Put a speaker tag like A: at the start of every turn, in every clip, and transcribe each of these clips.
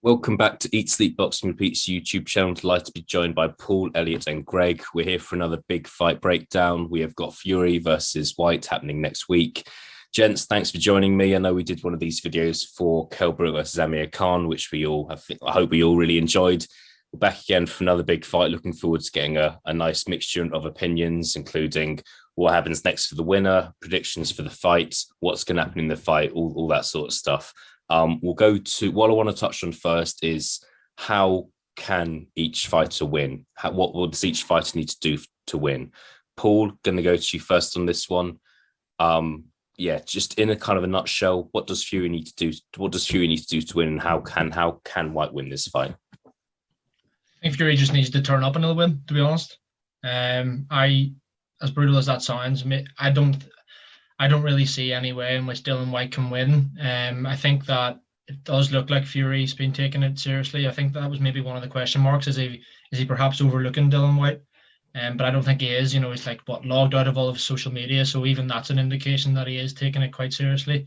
A: Welcome back to Eat, Sleep, Boxing Repeats YouTube channel. Delighted to be joined by Paul, Elliot and Greg. We're here for another big fight breakdown. We have got Fury versus Whyte happening next week. Gents, thanks for joining me. I know we did one of these videos for Kell Brook versus Amir Khan, which I hope we all really enjoyed. We're back again for another big fight. Looking forward to getting a nice mixture of opinions, including what happens next for the winner, predictions for the fight, what's going to happen in the fight, all that sort of stuff. We'll go to what I want to touch on first is how can each fighter win? What does each fighter need to do to win? Paul, going to go to you first on this one. Just in a kind of a nutshell, what does Fury need to do? What does Fury need to do to win, and how can Whyte win this fight?
B: I think Fury just needs to turn up and win, to be honest. As brutal as that sounds, I don't really see any way in which Dillian Whyte can win. I think that it does look like Fury's been taking it seriously. I think that was maybe one of the question marks. Is he perhaps overlooking Dillian Whyte? But I don't think he is. You know, he's logged out of all of his social media, so even that's an indication that he is taking it quite seriously.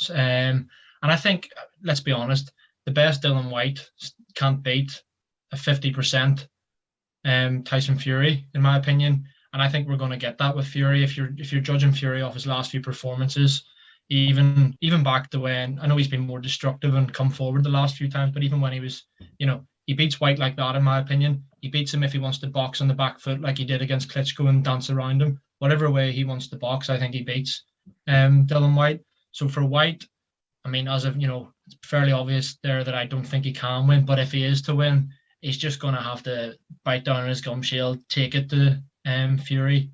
B: And I think, let's be honest, the best Dillian Whyte can't beat a 50% Tyson Fury, in my opinion. And I think we're going to get that with Fury. If you're judging Fury off his last few performances, even back to when, I know he's been more destructive and come forward the last few times, but even when he was, he beats Whyte like that, in my opinion. He beats him if he wants to box on the back foot like he did against Klitschko and dance around him. Whatever way he wants to box, I think he beats Dillian Whyte. So for Whyte, I mean, as of, it's fairly obvious there that I don't think he can win, but if he is to win, he's just going to have to bite down on his gum shield, take it to Fury,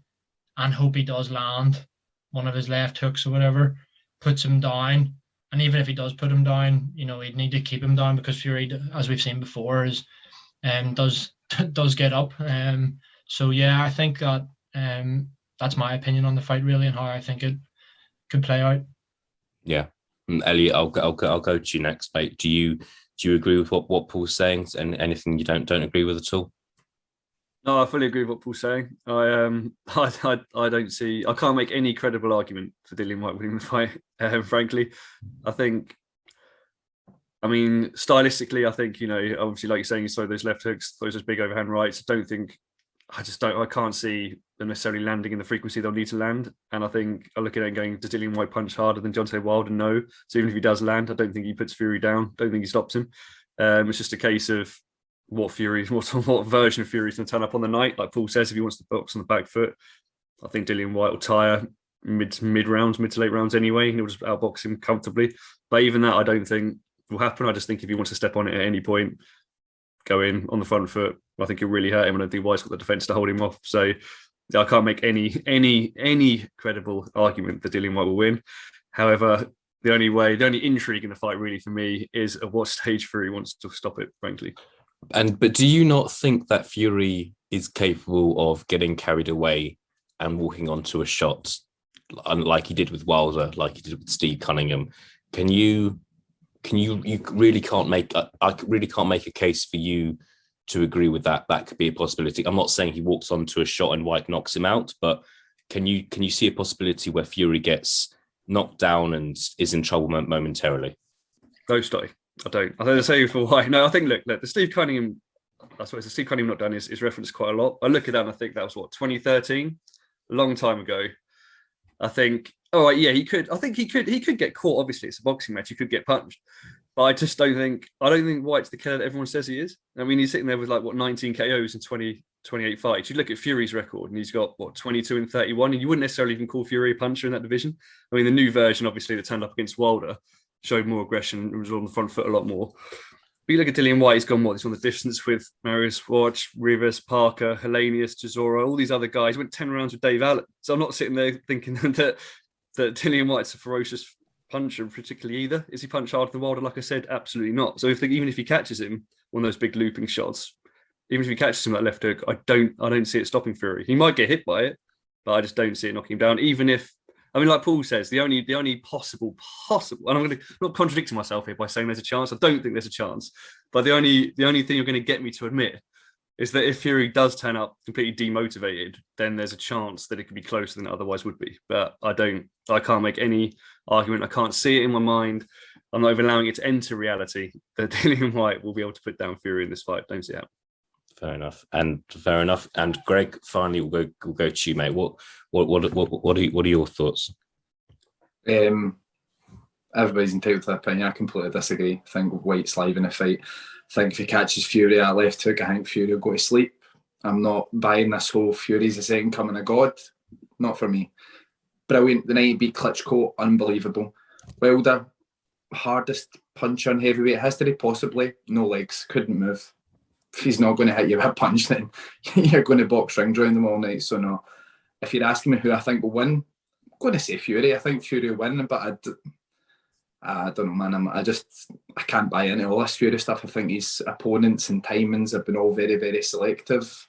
B: and hope he does land one of his left hooks or whatever, puts him down. And even if he does put him down, he'd need to keep him down, because Fury, as we've seen before, does get up. So yeah, I think that that's my opinion on the fight, really, and how I think it could play out.
A: Yeah, Elliot, I'll go to you next, mate. Do you agree with what Paul's saying, and anything you don't agree with at all?
C: No, I fully agree with what Paul's saying. I don't see. I can't make any credible argument for Dillian Whyte winning the fight. Frankly, I mean, stylistically, I think obviously, like you're saying, you saw those left hooks, those big overhand rights. I can't see them necessarily landing in the frequency they'll need to land. And I think I look at it and going, does Dillian Whyte punch harder than Deontay Wilder? No. So even if he does land, I don't think he puts Fury down. Don't think he stops him. It's just a case of what version of Fury's going to turn up on the night. Like Paul says, if he wants to box on the back foot, I think Dillian Whyte will tire mid to late rounds anyway, and he'll just outbox him comfortably. But even that, I don't think will happen. I just think if he wants to step on it at any point, go in on the front foot, I think it'll really hurt him, and I think Whyte's got the defence to hold him off. So I can't make any credible argument that Dillian Whyte will win. However, the only intrigue in the fight really for me is at what stage Fury wants to stop it, frankly.
A: But do you not think that Fury is capable of getting carried away and walking onto a shot, like he did with Wilder, like he did with Steve Cunningham? You really can't make. I really can't make a case for you to agree with that. That could be a possibility. I'm not saying he walks onto a shot and Whyte knocks him out, but can you see a possibility where Fury gets knocked down and is in trouble momentarily?
C: No, Stoy. I don't. I think the same for Whyte. No, I think look, the Steve Cunningham. I suppose the Steve Cunningham knockdown is referenced quite a lot. I look at that and I think that was 2013, a long time ago. I think. All right, yeah, he could. I think he could get caught. Obviously, it's a boxing match. He could get punched, but I just don't think. I don't think Whyte's the killer that everyone says he is. I mean, he's sitting there with 19 KOs in 28 fights. You look at Fury's record, and he's got 22 and 31, and you wouldn't necessarily even call Fury a puncher in that division. I mean, the new version, obviously, that turned up against Wilder, showed more aggression and was on the front foot a lot more. But you look at Dillian Whyte, he's gone he's on the distance with Marius Watch, Rivas, Parker, Helenius, Chisora, all these other guys. Went 10 rounds with Dave Allen. So I'm not sitting there thinking that Dillian Whyte's a ferocious puncher, particularly either. Is he punch harder than Wilder? Like I said, absolutely not. So even if he catches him on those big looping shots, even if he catches him at left hook, I don't see it stopping Fury. He might get hit by it, but I just don't see it knocking him down. Even if, I mean, like Paul says, the only possible, and I'm not contradicting myself here by saying there's a chance. I don't think there's a chance, but the only thing you're going to get me to admit is that if Fury does turn up completely demotivated, then there's a chance that it could be closer than it otherwise would be. But I can't make any argument. I can't see it in my mind. I'm not even allowing it to enter reality that Dillian Whyte will be able to put down Fury in this fight. Don't see it.
A: Fair enough. And Greg, finally, we'll go to you, mate. What are your thoughts?
D: Everybody's entitled to their opinion. I completely disagree. I think Whyte's live in a fight. I think if he catches Fury at left hook, I think Fury will go to sleep. I'm not buying this whole Fury's the second coming of God. Not for me. Brilliant. The night he beat Klitschko, unbelievable. Wilder, hardest puncher in heavyweight history, possibly. No legs, couldn't move. If he's not going to hit you with a punch, then you're going to box rings around him all night. So no. If you're asking me who I think will win, I'm going to say Fury. I think Fury will win, but I don't know, man. I can't buy into all this Fury stuff. I think his opponents and timings have been all very, very selective.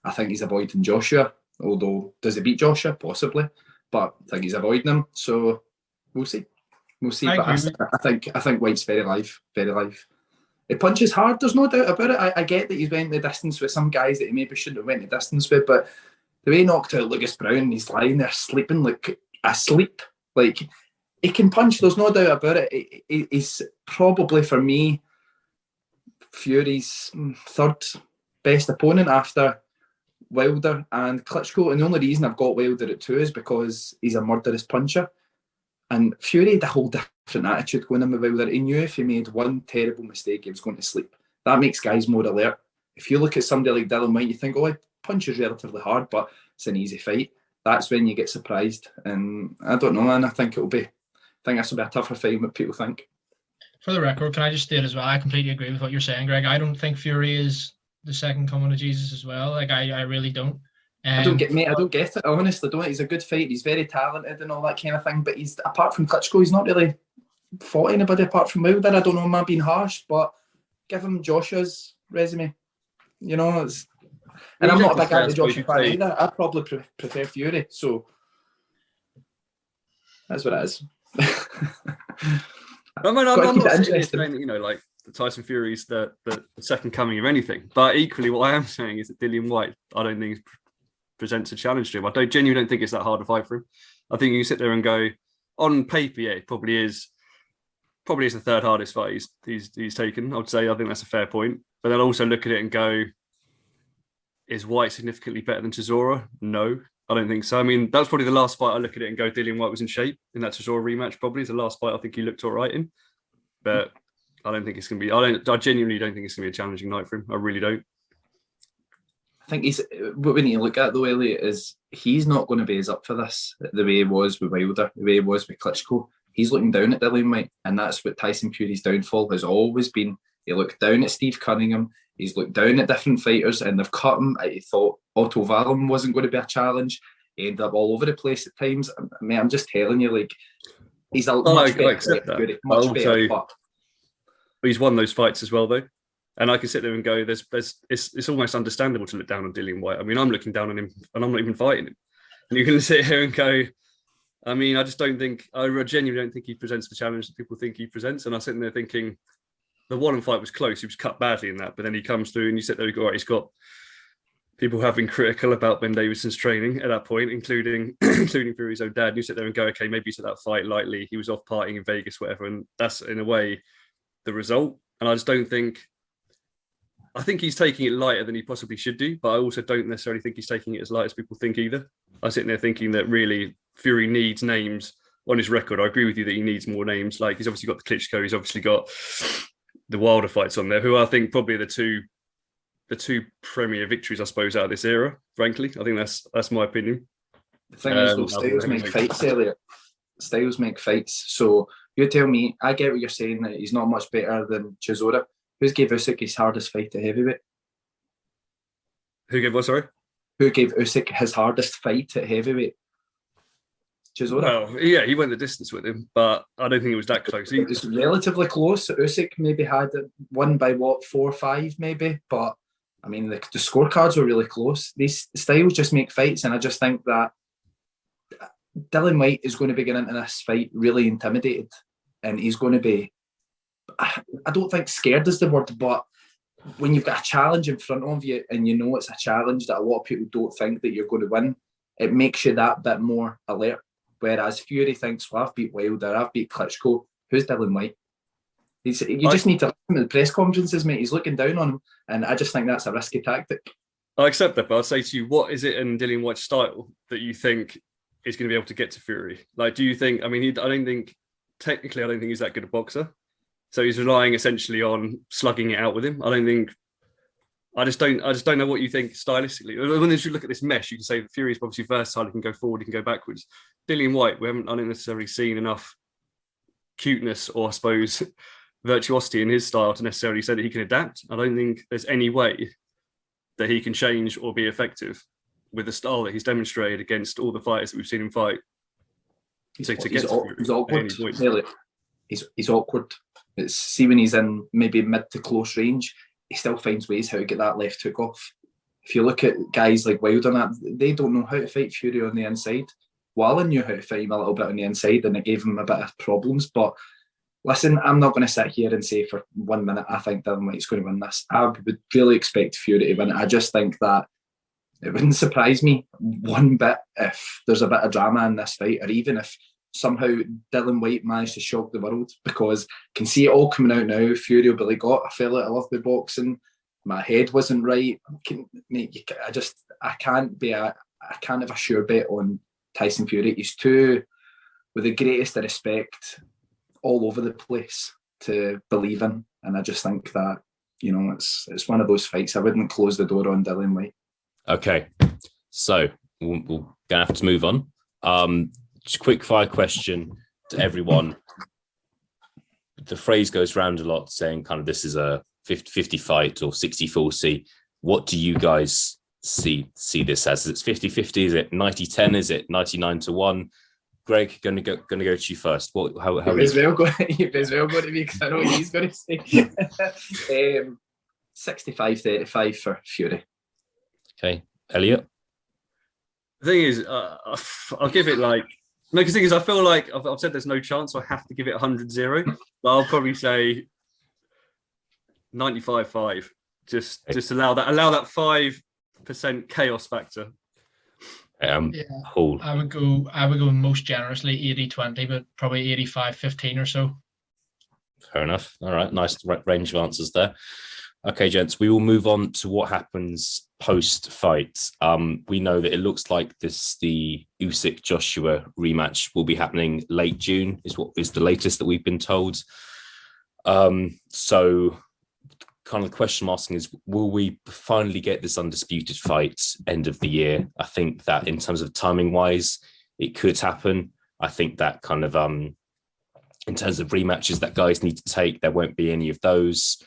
D: I think he's avoiding Joshua, although does he beat Joshua? Possibly, but I think he's avoiding him. So we'll see. I think Whyte's very live, very live. He punches hard. There's no doubt about it. I get that he's went the distance with some guys that he maybe shouldn't have went the distance with, but the way he knocked out Lucas Brown, he's lying there sleeping, like asleep. Like, he can punch. There's no doubt about it. He's probably, for me, Fury's third best opponent after Wilder and Klitschko. And the only reason I've got Wilder at 2 is because he's a murderous puncher. And Fury had a whole different attitude going in with Wilder. He knew if he made one terrible mistake, he was going to sleep. That makes guys more alert. If you look at somebody like Dillian Whyte, you think, oh, he punches relatively hard, but it's an easy fight. That's when you get surprised. And I don't know, man. I think this will be a tougher fight than what people think.
B: For the record, can I just state as well, I completely agree with what you're saying, Greg. I don't think Fury is the second coming of Jesus as well. Like, I really don't.
D: I don't get it. I honestly don't. He's a good fighter. He's very talented and all that kind of thing. But he's, apart from Klitschko, he's not really fought anybody apart from Wilder. I don't know, am I being harsh? But give him Joshua's resume. You know, and I'm not a big anti-Joshua fan either. I probably prefer Fury. So that's what it is.
C: I'm not saying, you know, like Tyson Fury's the second coming of anything. But equally, what I am saying is that Dillian Whyte, I don't think presents a challenge to him. I genuinely don't think it's that hard to fight for him. I think you sit there and go, on paper, yeah, it probably is the third hardest fight he's taken. I would say, I think that's a fair point. But then also look at it and go, is Whyte significantly better than Chisora? No, I don't think so. I mean, that's probably the last fight I look at it and go, Dillian Whyte was in shape in that Chisora rematch. Probably is the last fight I think he looked all right in. But I don't think it's going to be. I genuinely don't think it's going to be a challenging night for him. I really don't.
D: I think what we need to look at though, Elliot, is he's not going to be as up for this the way he was with Wilder, the way he was with Klitschko. He's looking down at Dillian Whyte, and that's what Tyson Fury's downfall has always been. He looked down at Steve Cunningham. He's looked down at different fighters, and they've cut him. He thought Otto Wallin wasn't going to be a challenge. He ended up all over the place at times. I mean, I'm just telling you, like, he's a much better. Much better. But
C: he's won those fights as well, though. And I can sit there and go, it's almost understandable to look down on Dillian Whyte. I mean, I'm looking down on him and I'm not even fighting him. And you can sit here and go, I mean, I genuinely don't think he presents the challenge that people think he presents. And I'm sitting there thinking, the Wallin fight was close. He was cut badly in that. But then he comes through and you sit there and go, all right, he's got people have been critical about Ben Davidson's training at that point, including Fury's own dad. And you sit there and go, okay, maybe he took that fight lightly. He was off partying in Vegas, whatever. And that's, in a way, the result. And I just don't think... I think he's taking it lighter than he possibly should do, but I also don't necessarily think he's taking it as light as people think either. I'm sitting there thinking that really Fury needs names on his record. I agree with you that he needs more names. Like, he's obviously got the Klitschko, he's obviously got the Wilder fights on there, who I think probably are the two premier victories, I suppose, out of this era, frankly. I think that's my opinion.
D: The thing is, though, styles make fights, Elliot. Styles make fights. So you tell me, I get what you're saying, that he's not much better than Chisora. Who gave Usyk his hardest fight at heavyweight?
C: Who gave what, sorry?
D: Who gave Usyk his hardest fight at heavyweight? Chisora.
C: Well, yeah, he went the distance with him, but I don't think it was that close.
D: It was relatively close. Usyk maybe had won by 4-5 maybe, but I mean, the scorecards were really close. These styles just make fights, and I just think that Dillian Whyte is going to be getting into this fight really intimidated, and he's going to be, I don't think scared is the word, but when you've got a challenge in front of you and you know it's a challenge that a lot of people don't think that you're going to win, it makes you that bit more alert. Whereas Fury thinks, well, I've beat Wilder, I've beat Klitschko, who's Dillian Whyte? You just need to listen to the press conferences, mate. He's looking down on him, and I just think that's a risky tactic.
C: I accept that, but I'd say to you, what is it in Dillian Whyte's style that you think is going to be able to get to Fury? Like, do you think? I mean, I don't think he's that good a boxer. So he's relying essentially on slugging it out with him. I just don't know what you think stylistically. When you look at this mesh, you can say that Fury is obviously versatile. He can go forward, he can go backwards. Dillian Whyte, I don't necessarily seen enough cuteness or I suppose virtuosity in his style to necessarily say that he can adapt. I don't think there's any way that he can change or be effective with the style that he's demonstrated against all the fighters that we've seen him fight.
D: He's awkward. He's awkward. See when he's in maybe mid to close range, he still finds ways how to get that left hook off. If you look at guys like Wilder, they don't know how to fight Fury on the inside. Waller knew how to fight him a little bit on the inside, and it gave him a bit of problems. But listen, I'm not going to sit here and say for 1 minute I think Dillian Whyte's going to win this. I would really expect Fury to win. I just think that it wouldn't surprise me one bit if there's a bit of drama in this fight, or even if somehow Dillian Whyte managed to shock the world, because I can see it all coming out now. Fury will be like, I felt like I love the boxing. My head wasn't right. I can't have a sure bet on Tyson Fury. He's too, with the greatest of respect, all over the place to believe in. And I just think that, it's one of those fights. I wouldn't close the door on Dillian Whyte.
A: Okay. So we're going to have to move on. Just quick fire question to everyone. The phrase goes around a lot saying kind of this is a 50-50 fight or 60-40. What do you guys see this as? Is it 50-50? Is it 90-10? Is it 99-1? Greg, going to go to you first. How
D: you as well go to me, because I know what he's going to say. 65-35 for Fury.
A: Okay, Elliot.
C: The thing is, I'll give it because the thing is, I feel like I've said there's no chance, so I have to give it 100-0. But I'll probably say 95-5. Just allow that 5% chaos factor.
B: Paul. I would go most generously 80-20, but probably 85-15 or so.
A: Fair enough. All right, nice range of answers there. Okay, gents, we will move on to what happens post-fight. We know that it looks like the Usyk-Joshua rematch will be happening late June, is what is the latest that we've been told. So kind of the question I'm asking is, will we finally get this undisputed fight end of the year? I think that in terms of timing-wise, it could happen. I think that kind of in terms of rematches that guys need to take, there won't be any of those.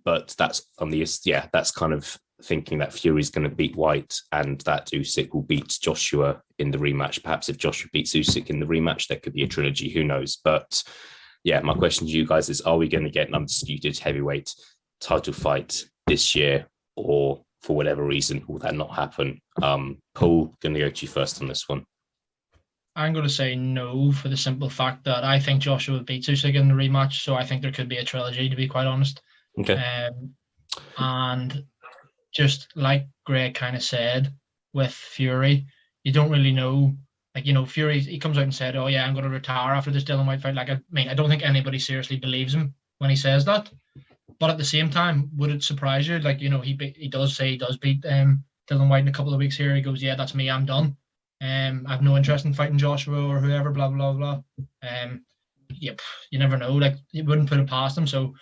A: But that's that's kind of thinking that Fury's going to beat Whyte and that Usyk will beat Joshua in the rematch. Perhaps if Joshua beats Usyk in the rematch, there could be a trilogy. Who knows? But yeah, my question to you guys is: are we going to get an undisputed heavyweight title fight this year, or for whatever reason will that not happen? Paul, going to go to you first on this one.
B: I'm going to say no, for the simple fact that I think Joshua beats Usyk in the rematch, so I think there could be a trilogy, to be quite honest.
A: Okay.
B: And just like Greg kind of said with Fury, you don't really know. Fury, he comes out and said, "Oh yeah, I'm going to retire after this Dillian Whyte fight." I don't think anybody seriously believes him when he says that. But at the same time, would it surprise you? He does say he does beat Dillian Whyte in a couple of weeks here. He goes, "Yeah, that's me. I'm done. I have no interest in fighting Joshua or whoever." Blah blah blah. You never know. You wouldn't put it past him. So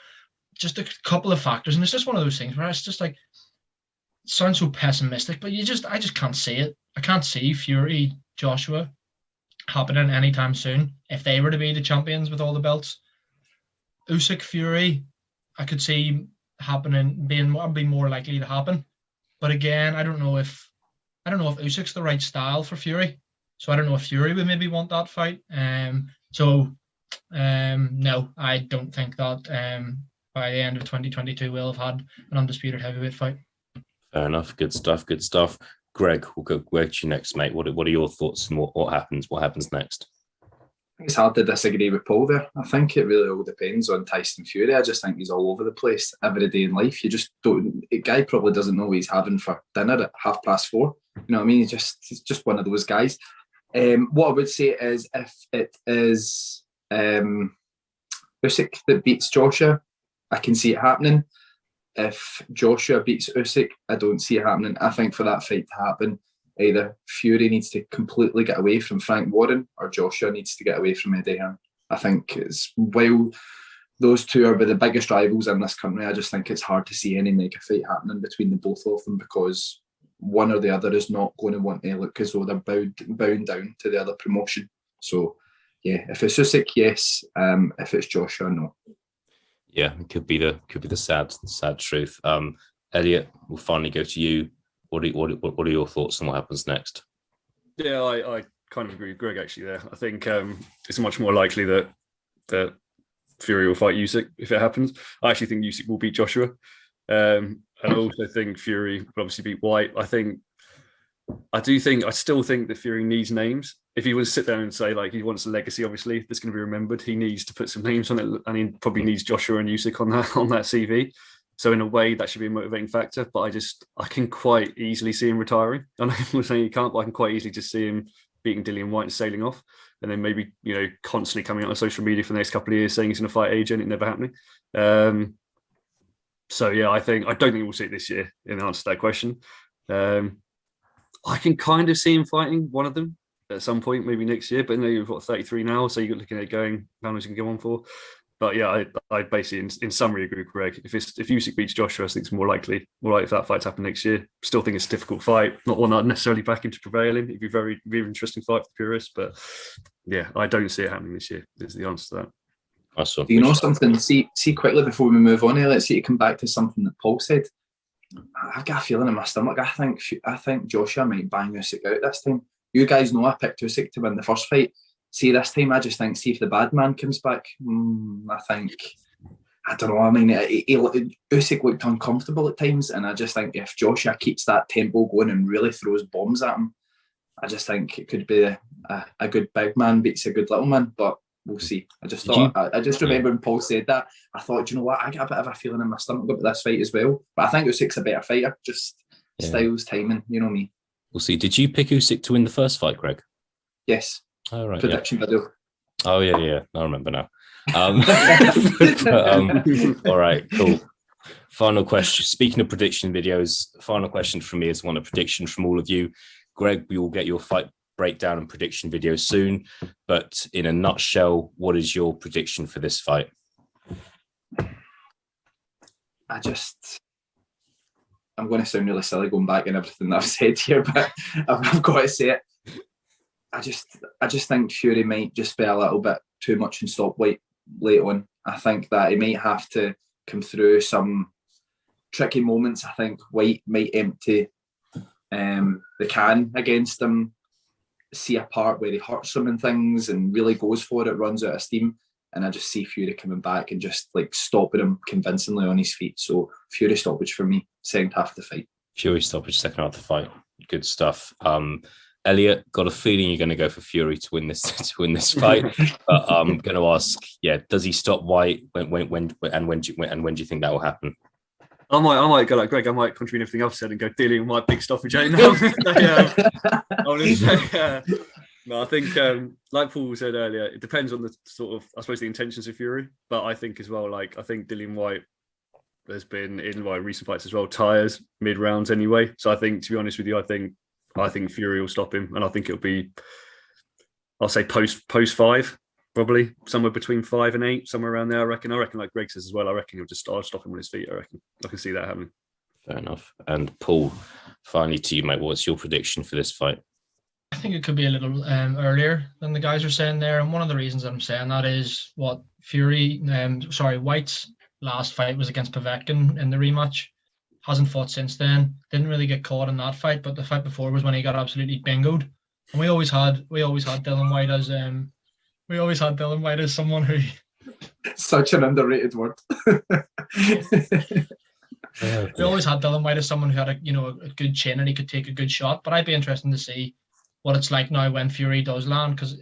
B: just a couple of factors, and it's just one of those things where it's just it sounds so pessimistic, but I just can't see it. I can't see Fury Joshua happening anytime soon if they were to be the champions with all the belts. Usyk Fury, I could see happening, being more likely to happen. But again, I don't know if Usyk's the right style for Fury. So I don't know if Fury would maybe want that fight. No, I don't think that by the end of 2022 we'll have had an undisputed heavyweight fight.
A: Fair enough. Good stuff. Greg, we'll go where to you next, mate. What are your thoughts and what happens? What happens next?
D: It's hard to disagree with Paul there. I think it really all depends on Tyson Fury. I just think he's all over the place every day in life. You just don't. A guy probably doesn't know what he's having for dinner at 4:30. You know what I mean? He's just one of those guys. What I would say is, if it is Usyk that beats Joshua, I can see it happening. If Joshua beats Usyk, I don't see it happening. I think for that fight to happen, either Fury needs to completely get away from Frank Warren or Joshua needs to get away from Eddie Hearn. I think while those two are the biggest rivals in this country, I just think it's hard to see any mega fight happening between the both of them, because one or the other is not going to want to look as though they're bound down to the other promotion. So, yeah, if it's Usyk, yes. If it's Joshua, no.
A: Yeah, it could be the sad truth. Elliot, we'll finally go to you. What are your thoughts on what happens next?
C: Yeah, I kind of agree with Greg actually there. I think it's much more likely that Fury will fight Usyk if it happens. I actually think Usyk will beat Joshua. And I also think Fury will obviously beat Whyte. I still think that Fury needs names. If he was to sit down and say, like, he wants a legacy, obviously, that's going to be remembered, he needs to put some names on it, and he probably needs Joshua and Usyk on that CV. So in a way, that should be a motivating factor. But I can quite easily see him retiring. I know people are saying he can't, but I can quite easily just see him beating Dillian Whyte and sailing off, and then maybe, constantly coming out on social media for the next couple of years saying he's going to fight AJ, and it never happening. So yeah, I don't think we'll see it this year. In answer to that question, I can kind of see him fighting one of them at some point, maybe next year. But you've got 33 now, so you're looking at going how long he can go on for. But yeah, I basically, in summary, agree with Greg. If Usyk beats Joshua, I think it's more likely if that fight's happen next year. Still think it's a difficult fight, not one I'd necessarily back him to prevail in. It'd be very, very interesting fight for the purists, but yeah, I don't see it happening this year. Is the answer to that.
A: Awesome.
D: Do you know something? See quickly before we move on here. Let's see to come back to something that Paul said. I've got a feeling in my stomach. I think Joshua might bang Usyk out this time. You guys know I picked Usyk to win the first fight. See, this time I just think, see if the bad man comes back. I don't know. I mean, Usyk looked uncomfortable at times, and I just think if Joshua keeps that tempo going and really throws bombs at him, I just think it could be a good big man beats a good little man. But we'll see. I just remember when Paul said that, I thought, you know what, I got a bit of a feeling in my stomach about this fight as well. But I think Usyk's a better fighter, just styles, timing, you know me.
A: We'll see. Did you pick Usyk to win the first fight, Greg?
D: Yes.
A: Oh, right.
D: Prediction video.
A: Oh, yeah. I remember now. All right, cool. Final question. Speaking of prediction videos, final question from me is one of prediction from all of you. Greg, we will get your fight breakdown and prediction video soon, but in a nutshell, what is your prediction for this fight?
D: I'm going to sound really silly going back and everything that I've said here, but I've got to say it. I just think Fury might just be a little bit too much in stop late on. I think that he might have to come through some tricky moments. I think Whyte might empty the can against him, see a part where he hurts him and things and really goes for it, runs out of steam. And I just see Fury coming back and just like stopping him convincingly on his feet. So Fury stoppage for me, second half of the fight.
A: Fury stoppage, second half of the fight. Good stuff. Elliot, got a feeling you're going to go for Fury to win this fight. But I'm going to ask, does he stop Whyte? When do you think that will happen?
C: I might go like Greg. I might contravene everything I've said and go Dillian Whyte big stoppage. No, I think like Paul said earlier, it depends on the sort of, I suppose, the intentions of Fury. But I think as well, I think Dillian Whyte has been in recent fights as well, tires mid rounds anyway. So I think, to be honest with you, I think Fury will stop him, and I think it'll be, I'll say post 5, probably somewhere between 5 and 8, somewhere around there. I reckon like Greg says as well. I reckon he'll just stop him on his feet. I reckon I can see that happening.
A: Fair enough. And Paul, finally to you, mate. What's your prediction for this fight?
B: I think it could be a little earlier than the guys are saying there, and one of the reasons I'm saying that is what Whyte's last fight was against Povetkin in the rematch. Hasn't fought since then. Didn't really get caught in that fight, but the fight before was when he got absolutely bingoed. And we always had Dillian Whyte as someone who
D: such an underrated word.
B: We always had Dillian Whyte as someone who had a good chin and he could take a good shot. But I'd be interested to see what it's like now when Fury does land, because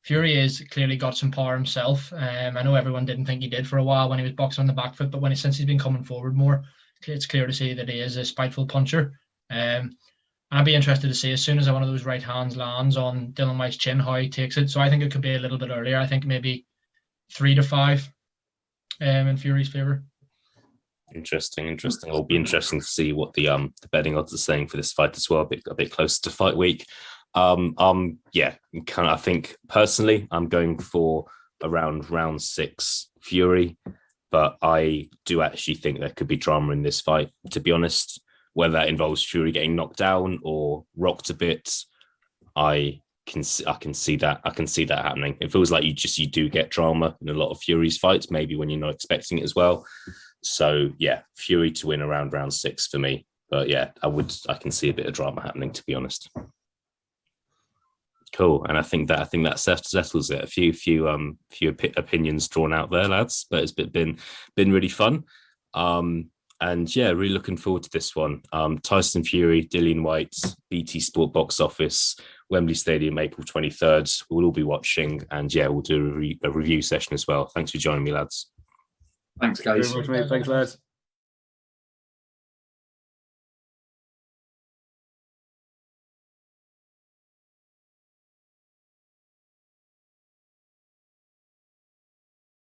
B: Fury is clearly got some power himself. I know everyone didn't think he did for a while when he was boxing on the back foot, but since he's been coming forward more, it's clear to see that he is a spiteful puncher. And I'd be interested to see as soon as one of those right hands lands on Dillian Whyte's chin, how he takes it. So I think it could be a little bit earlier. I think maybe 3-5 in Fury's favour.
A: Interesting. It'll be interesting to see what the betting odds are saying for this fight as well. A bit closer to fight week. I think personally, I'm going for around round 6 Fury, but I do actually think there could be drama in this fight. To be honest, whether that involves Fury getting knocked down or rocked a bit, I can see that happening. It feels like you do get drama in a lot of Fury's fights, maybe when you're not expecting it as well. So yeah, Fury to win around round 6 for me. But yeah, I can see a bit of drama happening, to be honest. Cool, and I think that settles it. A few opinions drawn out there, lads, but it's been really fun. And yeah, really looking forward to this one. Tyson Fury, Dillian Whyte, BT Sport box office, Wembley Stadium, April 23rd. We'll all be watching, and yeah, we'll do a review session as well. Thanks for joining me, lads.
D: Thanks, guys.
C: Thanks, lads.